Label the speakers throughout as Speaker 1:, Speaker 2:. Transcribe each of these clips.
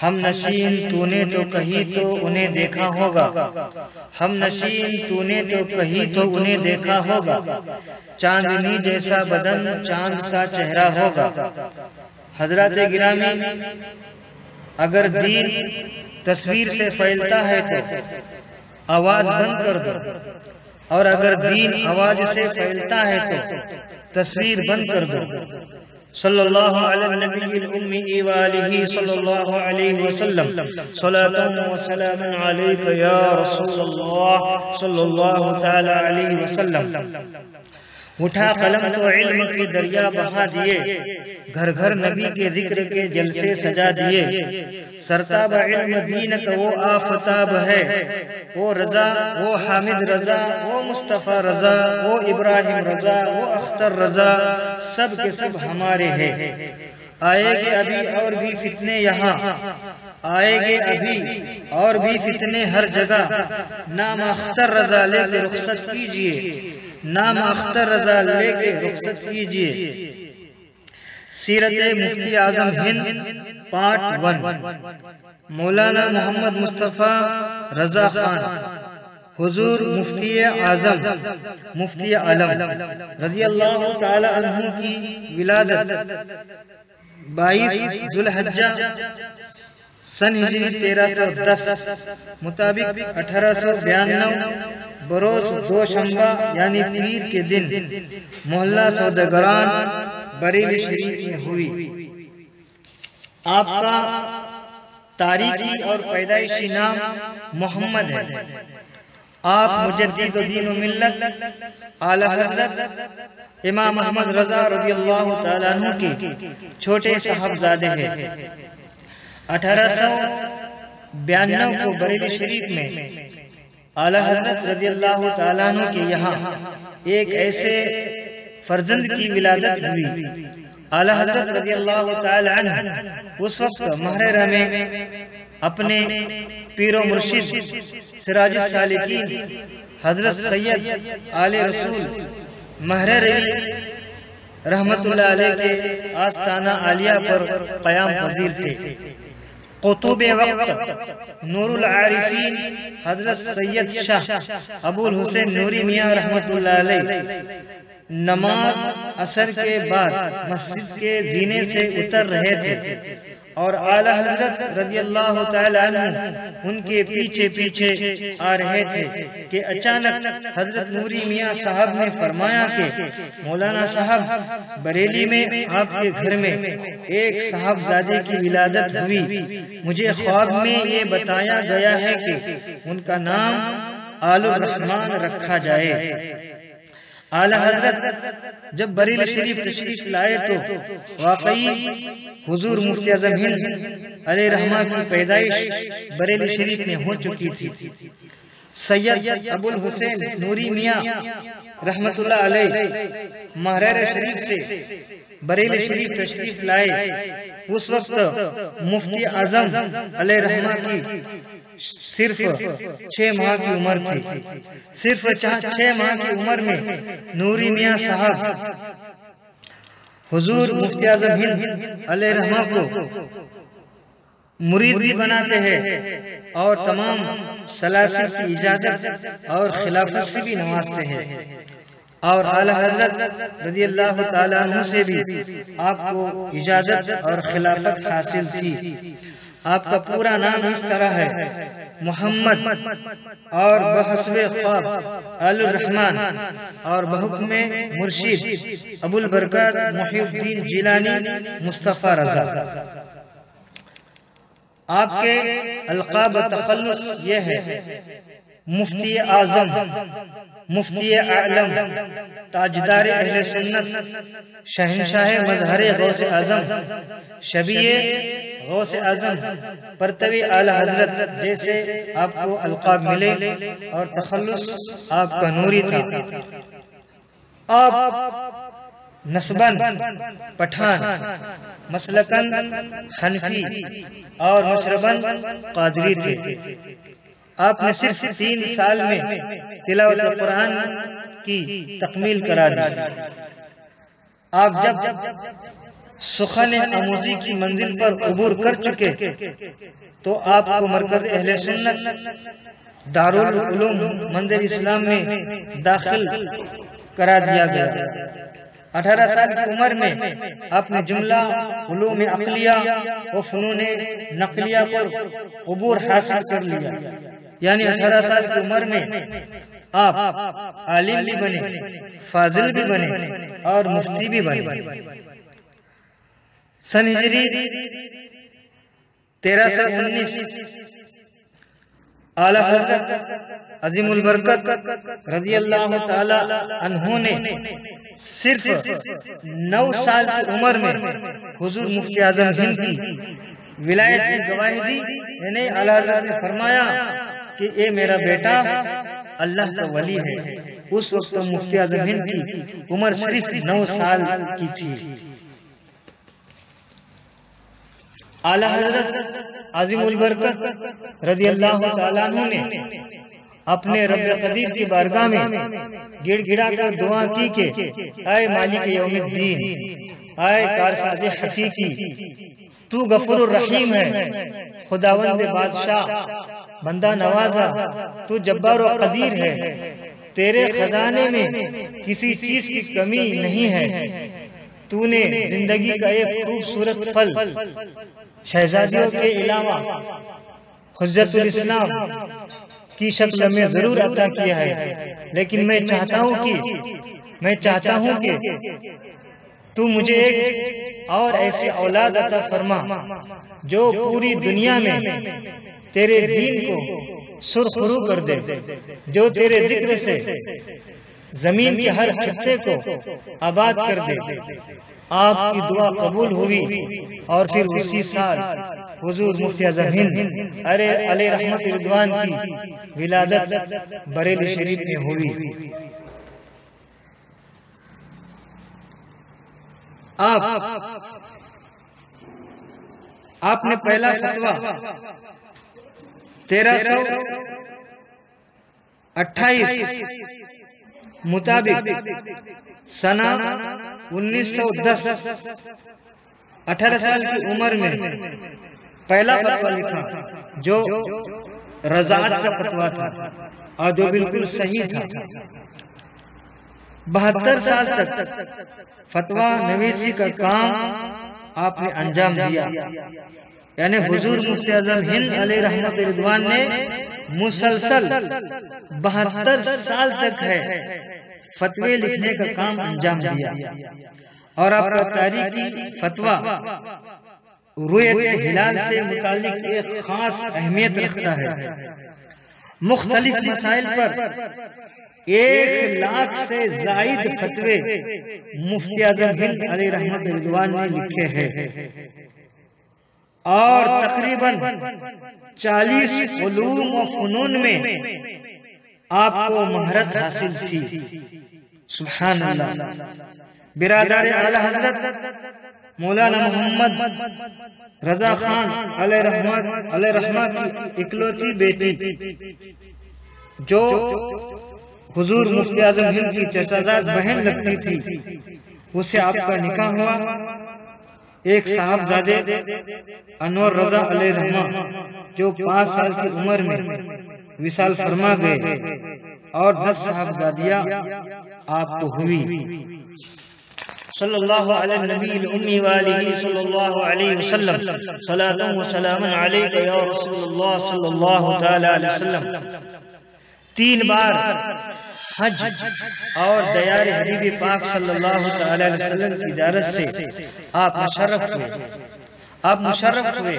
Speaker 1: ہم نشین تو نے تو کہیں تو انہیں دیکھا ہوگا، ہم نشین تو نے تو کہیں تو انہیں دیکھا ہوگا، چاندنی جیسا بدن چاند سا چہرہ ہوگا۔ حضرات گرامی، اگر دین تصویر سے پھیلتا ہے تو آواز بند کر دو، اور اگر دین آواز سے پھیلتا ہے تو تصویر بند کر دو۔ صلی اللہ علی النبی الأمی وآلہ صلی اللہ علیہ وسلم، صلاة و سلام علیک یا رسول اللہ صلی اللہ تعالی علیہ وسلم۔ اٹھا قلم تو علم کی دریا بہا دیے، گھر گھر نبی کے ذکر کے جلسے سجا دیے۔ سرتاب علم دین کا وہ آفتاب ہے، وہ رضا، وہ حامد رضا، وہ مصطفیٰ رضا، وہ ابراہیم رضا، وہ اختر رضا، سب کے سب ہمارے ہیں۔ آئے گے ابھی اور بھی فتنے یہاں، آئے گے ابھی اور بھی فتنے ہر جگہ، نام اختر رضا لے کے رخصت کیجئے، نام اختر رضا لے کے رخصت کیجئے۔ سیرت مفتی اعظم ہند پارٹ 1، مولانا محمد مصطفیٰ رضا خان، حضور مفتی اعظم مفتی عالم رضی اللہ تعالی عنہ کی ولادت 22 ذوالحجہ سن ہجری 1310 مطابق 1892 بروز دوشنبہ یعنی پیر کے دن محلہ سوداگران بریلی شریف میں ہوئی۔ آپ کا تاریخی اور پیدائشی نام محمد ہے۔ آپ مجدد دین و ملت اعلی حضرت امام احمد رضا رضی اللہ تعالیٰ عنہ کے چھوٹے صاحبزادے ہیں۔ 1892 کو بریلی شریف میں اعلی حضرت رضی اللہ تعالیٰ عنہ کے یہاں ایک ایسے فرزند کی ولادت ہوئی۔ اعلی حضرت رضی اللہ تعالیٰ عنہ اس وقت محرہ میں اپنے پیر و مرشد سراج السالکین حضرت سید آل رسول محرہ رحمت اللہ علیہ کے آستانہ عالیہ پر قیام پذیر تھے۔ قطب وقت نور العارفین حضرت سید شاہ ابو الحسین نوری میاں رحمت اللہ علیہ نماز عصر کے بعد مسجد کے زینے سے اتر رہے تھے، اور اعلی حضرت رضی اللہ تعالی عنہ ان کے پیچھے پیچھے آ رہے تھے کہ اچانک حضرت نوری میاں صاحب نے فرمایا کہ مولانا صاحب، بریلی میں آپ کے گھر میں ایک صاحبزادے کی ولادت ہوئی، مجھے خواب میں یہ بتایا گیا ہے کہ ان کا نام آل الرحمن رکھا جائے۔ اعلی حضرت جب بریلی شریف تشریف لائے تو واقعی حضور مفتی اعظم ہند علیہ رحمہ کی پیدائش بریلی شریف میں ہو چکی تھی۔ سید ابو الحسین نوری میاں رحمت اللہ علیہ محرہ شریف سے بریلی شریف تشریف لائے، اس وقت مفتی اعظم علیہ رحمہ کی صرف 6 ماہ کی عمر تھی۔ صرف 6 ماہ کی عمر میں نوری میاں صاحب حضور مفتی اعظم ہند علیہ رحمہ کو مرید بھی بناتے ہیں اور تمام سلاسل کی اجازت اور خلافت سے بھی نوازتے ہیں، اور اعلی حضرت رضی اللہ تعالیٰ عنہ سے بھی آپ کو اجازت اور خلافت حاصل تھی۔ آپ کا پورا نام اس طرح ہے: محمد، اور بحسب خواب آل الرحمن، اور بحکم مرشد ابو البرکات محی الدین جیلانی مصطفیٰ رضا۔ آپ کے القاب تخلص یہ ہے: مفتی اعظم، مفتی اعلم، تاجدار اہل سنت، شہنشاہ مظہر غوث اعظم، شبیہ غوث اعظم، پرتوی اعلی حضرت جیسے آپ کو القاب ملے، اور تخلص آپ کا نوری تھا۔ آپ نسباً پٹھان، مسلکاً حنفی، اور مشرباً قادری تھے۔ آپ نے صرف 3 سال میں تلاوت قرآن کی تکمیل کرا دی۔ آپ جب سخن آموزی کی منزل پر عبور کر چکے تو آپ کو مرکز اہل سنت دارالعلوم منظر اسلام میں داخل کرا دیا گیا۔ 18 سال کی عمر میں آپ نے جملہ علوم عقلیہ و فنون نقلیہ پر عبور حاصل کر لیا، یعنی 18 سال کی عمر میں آپ عالم بھی بنے، فاضل بھی بنے اور مفتی بھی بنے۔ سن ہجری 1319 اعلیٰ حضرت عظیم البرکت رضی اللہ تعالی عنہ نے صرف 9 سال کی عمر میں حضور مفتی اعظم ہند کی ولایت کی گواہی دی، یعنی اعلیٰ حضرت نے فرمایا کہ اے میرا بیٹا اللہ کا ولی ہے۔ اس وقت مفتی اعظم ہند کی عمر صرف 9 سال کی تھی۔ اعلیٰ حضرت عظیم البرکت رضی اللہ تعالیٰ عنہ نے اپنے رب قدیر کی بارگاہ میں گڑ گڑا کر دعا کی کہ اے مالک یوم الدین، اے کارساز حقیقی، تو غفور الرحیم ہے، خداوند بادشاہ، بندہ نوازا، تو جبار و قدیر ہے، تیرے خزانے میں کسی چیز کی کمی نہیں ہے، تو نے زندگی کا ایک خوبصورت پھل شہزادیوں کے علاوہ حجت الاسلام کی شکل میں ضرور عطا کیا ہے، لیکن میں چاہتا ہوں کہ تو مجھے ایک اور ایسی اولاد عطا فرما جو پوری دنیا میں تیرے دین کو سرخرو کر دے، جو تیرے ذکر سے زمین کے ہر خطے کو آباد کر دے۔ آپ کی دعا قبول ہوئی اور پھر اسی سال حضور مفتی اعظم ہند علیہ رحمت رضوان کی ولادت بریلی شریف میں ہوئی۔ آپ نے پہلا فتویٰ 1328 مطابق سنہ 1910 18 سال کی عمر میں پہلا فتویٰ لکھا جو رضاعت کا فتویٰ تھا اور جو بالکل صحیح تھا۔ 72 سال تک فتویٰ نویسی کا کام آپ نے انجام دیا، یعنی حضور مفتی اعظم ہند علیہ رحمت رضوان نے مسلسل 72 سال تک ہے فتوے لکھنے کا کام انجام دیا، اور آپ کا تاریخی فتویٰ رؤیت ہلال سے متعلق ایک خاص اہمیت رکھتا ہے۔ مختلف مسائل پر 1 لاکھ سے زائد فتوے مفتی اعظم ہند علیہ رحمت رضوان نے لکھے ہیں، اور تقریباً 40 علوم و فنون میں آپ کو مہارت حاصل تھی۔ سبحان اللہ۔ برادر اعلیٰ حضرت مولانا محمد رضا خان علیہ رحمت کی اکلوتی بیٹی جو حضور مفتی اعظم ہند کی چچازاد بہن لگتی تھی، اسے آپ کا نکاح ہوا۔ ایک صاحبزادے انور رضا علیہ رحمت جو 5 سال کی عمر میں وصال فرما گئے، اور 10 صاحبزادیاں آپ کو ہوئی۔ صلی اللہ علیہ نبی الأمی وآلہ صلی اللہ علیہ وسلم، صلاۃ و سلام علیک یا رسول اللہ صلی اللہ تعالی علیہ وسلم۔ 3 بار حج اور دیار حبیب پاک صلی اللہ تعالی علیہ وسلم کی زیارت سے آپ مشرف ہوئے۔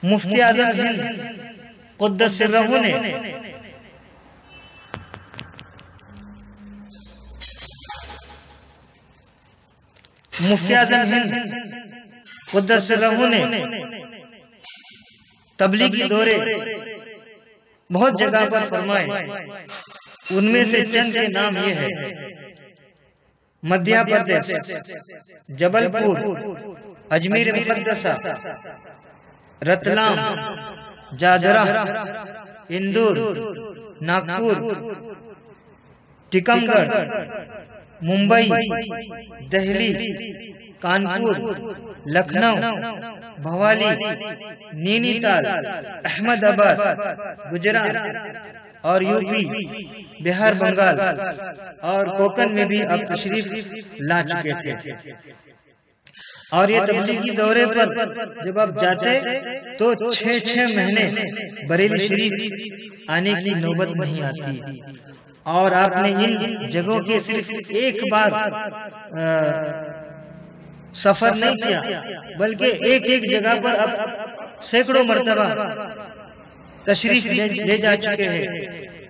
Speaker 1: مفتی اعظم ہند قدس سرہ نے قدس سرہ نے تبلیغی دورے بہت جگہ پر فرمائے، ان میں سے چند کے نام یہ ہے: مدھیہ پردیش، جبل پور، اجمیر مقدسہ، رتلام، جاجرہ، اندور، ناگپور، ٹیکم گڑھ، ممبئی، دہلی، کانپور، لکھنؤ، بھوالی، نینی تال، احمد آباد، گجرات اور یوپی، بہار، بنگال اور کوکن میں بھی اب تشریف لا چکے تھے۔ اور یہ تبلیغی دورے پر جب آپ جاتے تو 6 مہینے بریلی شریف آنے کی نوبت نہیں آتی، اور آپ نے ان جگہوں کے صرف ایک بار سفر نہیں کیا، بلکہ ایک جگہ پر اب سینکڑوں مرتبہ تشریف لے جا چکے ہیں،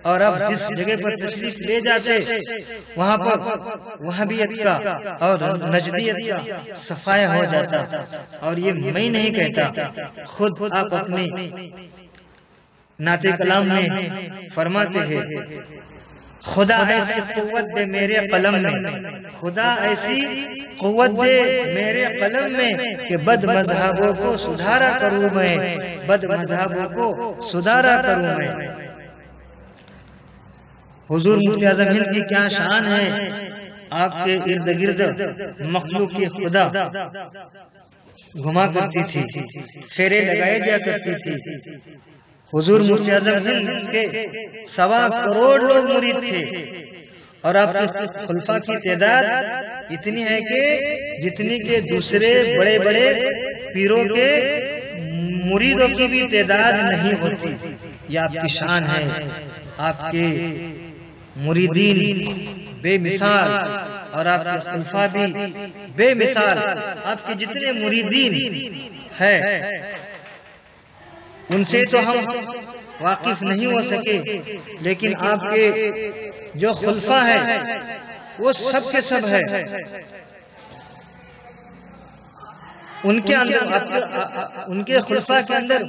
Speaker 1: اور اب جس جگہ پر تشریف لے جاتے وہاں پر وہابیت کا اور نجدیت کا صفایا ہو جاتا۔ اور یہ میں نہیں کہتا، خود آپ اپنے نعت کلام میں فرماتے ہیں، خدا ایسی قوت دے میرے قلم میں، خدا ایسی قوت دے میرے قلم میں کہ بد مذہبوں کو سدھارا کروں میں، بد مذہبوں کو سدھارا کروں میں۔ حضور مفتی اعظم ہند کی کیا شان ہے، آپ کے ارد گرد مخلوق کی خدا گھما کرتی تھی، پھیرے لگائے دیا کرتی تھی۔ حضور مفتی اعظم ہند کے 1.25 کروڑ لوگ مرید تھے، اور آپ کے خلفاء کی تعداد اتنی ہے کہ جتنی کہ دوسرے بڑے بڑے پیروں کے مریدوں کی بھی تعداد نہیں ہوتی۔ یہ آپ کی شان ہے، آپ کے مریدین بے مثال اور آپ کے خلفاء بھی بے مثال۔ آپ کے جتنے مریدین ہیں ان سے تو ہم واقف نہیں ہو سکے، لیکن آپ کے جو خلفاء ہیں وہ سب کے سب ہے۔ ان کے اندر، ان کے خلفاء کے اندر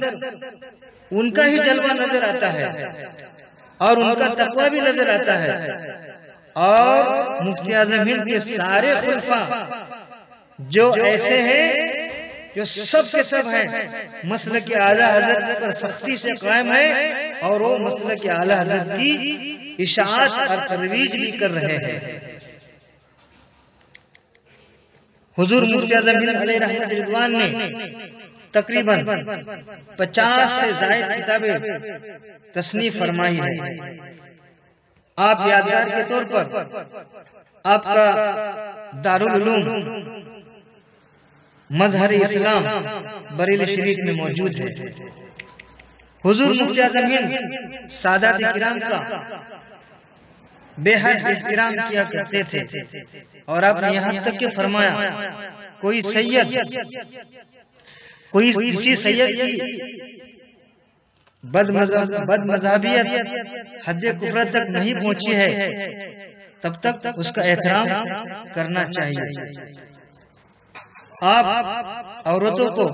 Speaker 1: ان کا ہی جلوہ نظر آتا ہے، اور ان کا تقوی بھی نظر آتا ہے۔ اور مفتی اعظم ہند کے سارے خلفاء جو ایسے ہیں، جو سب کے سب ہیں، مسلک اعلی حضرت پر سختی سے قائم ہے، اور وہ مسلک اعلی حضرت کی اشاعت اور ترویج بھی کر رہے ہیں۔ حضور مفتی اعظم ہند علیہ رحمت رضوان نے تقریباً 50 سے زائد کتابیں تصنیف فرمائی ہے۔ آپ یادگار کے طور پر آپ کا دارالعلوم مظہر اسلام بریلی شریف میں موجود ہے۔ حضور مفتی اعظم ہند سادات کرام کا بے حد احترام کیا کرتے تھے، اور آپ نے یہاں تک کہ فرمایا کوئی سید، کوئی کسی سید کی بد مذہبیت حد کفر تک نہیں پہنچی ہے تب تک اس کا احترام کرنا چاہیے۔ آپ عورتوں کو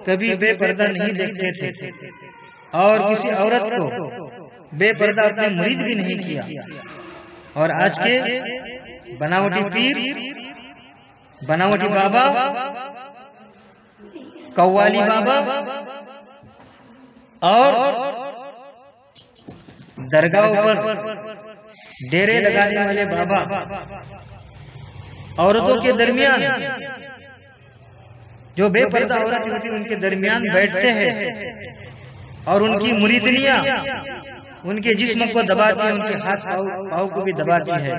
Speaker 1: کبھی بے پردہ نہیں دیکھتے تھے، اور کسی عورت کو بے پردہ اپنے مرید بھی نہیں کیا۔ اور آج کے بناوٹی پیر، بناوٹی بابا، قوالی بابا اور درگاہوں پر ڈیرے لگانے والے بابا عورتوں کے درمیان، جو بے پردہ عورتیں ہوتی ہیں ان کے درمیان بیٹھتے ہیں، اور ان کی مریدنیاں ان کے جسم کو دباتی ہیں، ان کے ہاتھ پاؤں کو بھی دباتی ہے۔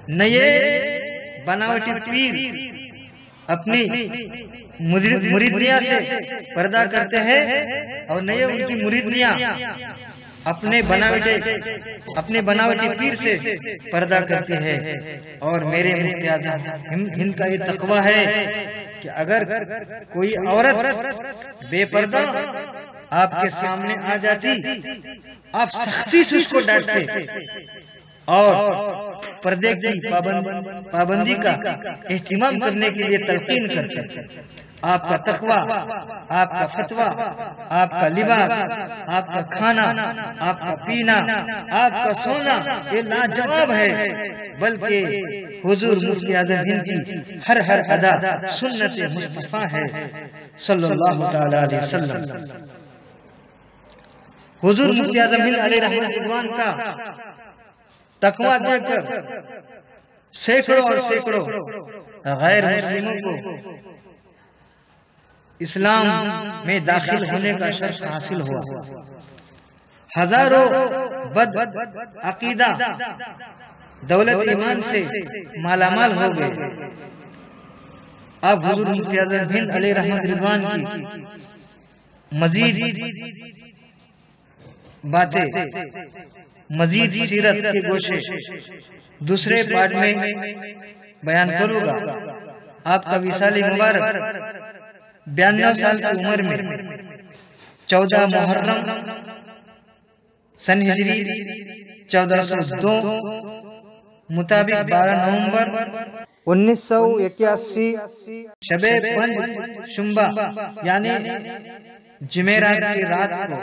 Speaker 1: نئے بناوٹی پیر اپنی مریدنیاں سے پردہ کرتے ہیں، اور نئے ان کی مریدنیاں اپنے بناوٹی پیر سے پردہ کرتے ہیں۔ اور میرے مفتی اعظم ہند کا یہ تقوی ہے کہ اگر کوئی عورت بے پردہ آپ کے سامنے آ جاتی، آپ سختی سے اس کو ڈانٹتے اور پردے کی پابندی کا اہتمام کرنے کے لیے تلقین کرتے۔ آپ کا تقوی، آپ کا فتویٰ، آپ کا لباس، آپ کا کھانا، آپ کا پینا، آپ کا سونا یہ لاجواب ہے، بلکہ حضور مفتی اعظم ہند کی ہر ادا سنت مصطفیٰ ہے صلی اللہ تعالی علیہ وسلم۔ حضور مفتی اعظم ہند علیہ رحمت رضوان کا تقوی دیکھ کر سینکڑوں اور سینکڑوں غیر مسلموں کو اسلام میں داخل ہونے کا شرف حاصل ہوا. ہزاروں بد عقیدہ دولت ایمان سے مالا مال ہو گئے. اب حضور مفتی اعظم ہند علیہ رحمت رضوان کی مزید باتیں، مزید سیرت کے گوشے دوسرے پارٹ میں بیان کروں گا. آپ کا وصال مبارک 92 سال کی عمر میں 14 محرم سن ہجری 1402 مطابق 12 نومبر 1981 شب پنج شنبہ یعنی جمعرات کی رات کو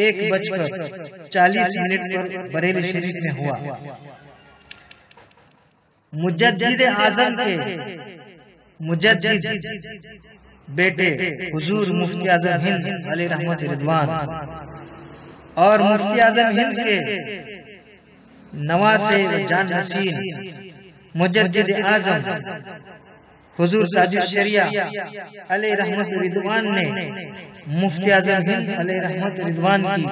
Speaker 1: 1:40 پر بریلی شریف میں ہوا. مجدد اعظم کے مجدد بیٹے حضور مفتی اعظم ہند علیہ رحمت رضوان اور مفتی اعظم ہند کے نواسے و جان نشین مجدد اعظم حضور تاج الشریعہ علیہ رحمت رضوان نے مفتی اعظم ہند علیہ رحمت رضوان کی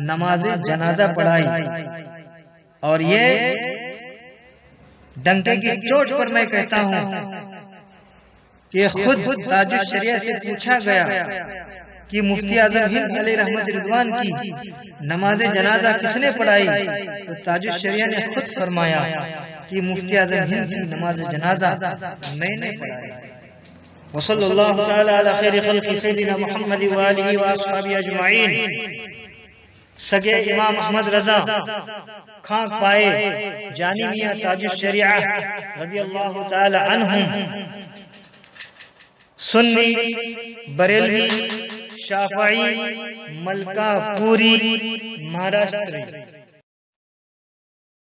Speaker 1: نماز جنازہ پڑھائی. اور یہ ڈنکے کی چوٹ پر میں کہتا ہوں کہ خود تاج الشریعہ سے پوچھا گیا کہ مفتی اعظم ہند علیہ رحمت رضوان کی نماز جنازہ کس نے پڑھائی؟ تو تاج الشریعہ نے خود فرمایا کہ مفتی اعظم ہند کی نماز جنازہ میں نے پڑھائی. وصلی اللہ تعالی علی خیر خلق سیدنا محمد وآلہ وآصحابہ اجمعین. سگے امام احمد رضا خاک پائے جانی میاں تاج الشریعہ رضی اللہ تعالی عنہم سنی بریلوی شافعی ملکہ پوری مہاراشٹر